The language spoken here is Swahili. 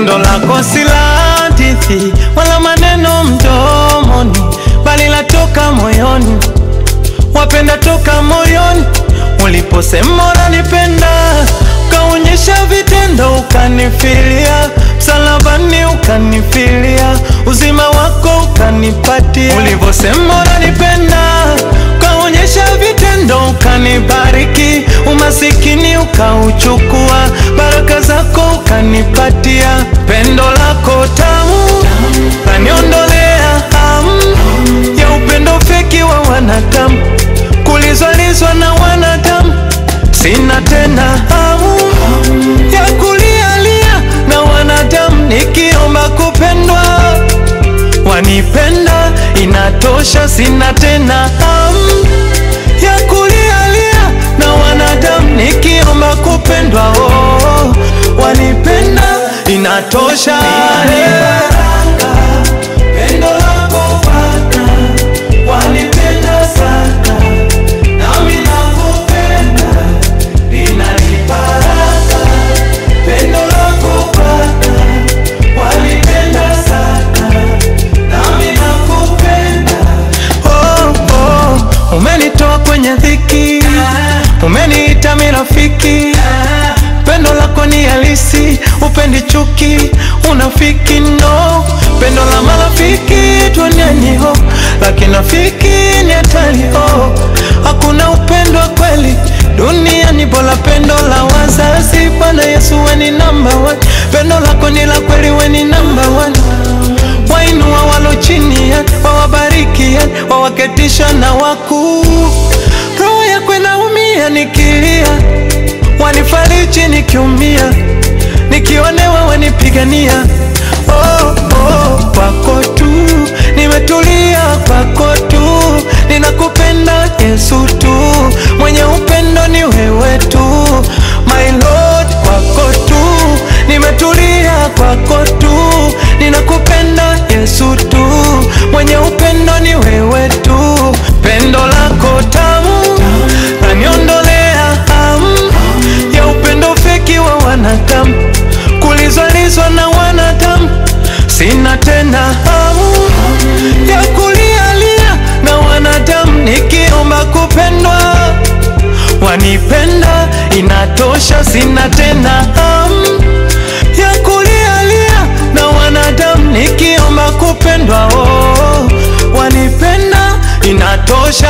Pendo lako si la hadithi wala maneno mdomoni, bali latoka moyoni. Wapenda toka moyoni. Uliposema unanipenda, ukaonyesha vitendo, ukanifilia msalabani, ukanifilia uzima wako ukanipatia. Uliposema unanipenda, ukaonyesha vitendo, ukanibariki umasikini ukauchukua, baraka zako ukanipatia. Pendo lako tamu laniondolea hamu ya upendo feki wa wanadamu, kulizwalizwa na wanadamu. Sina tena hamu ya kulialia na wanadamu, nikiomba kupendwa. Wanipenda inatosha, sina tena hamu ya kulialia na wanadamu, nikiomba kupendwa. Oh, wanipenda inatosha. Pendo lako Bwana, wanipenda sana, nami nakupenda, linanibaraka. Pendo lako Bwana, wanipenda sana, nami nakupenda. Oh, oh, umenitoa kwenye dhiki, umeniita mirafiki. Pendo lako ni halisi, upendi chuki, unafiki no. Pendo la marafiki duniani ho, lakini rafiki ni hatari ho. Hakuna upendo kweli duniani bora pendo la wazazi. Bwana Yesu we ni number one, pendo lako ni la kweli, we ni number one. Wainua walo chini, wawabariki, wawaketisha na wakuu. Roho yako inaumia nikilia, wanifariji nikiumia, nikionewa wanipigania. Oh, oh, kwako tu nimetulia, kwako tu ninakupenda Yesu tu, mwenye upendo ni wewe tu my Lord. Kwako tu nimetulia, kwako tu ninakupenda Yesu tu, mwenye upendo ni wewe tu. Pendo lako tamu laniondolea hamu ya upendo feki wa wanadamu, kulizwalizwa na wanadamu. Sina tena hamu ya kulialia na wanadamu, nikiomba kupendwa. Wanipenda inatosha, sina tena hamu ya kulialia na wanadamu, nikiomba kupendwa. Oh, wanipenda inatosha.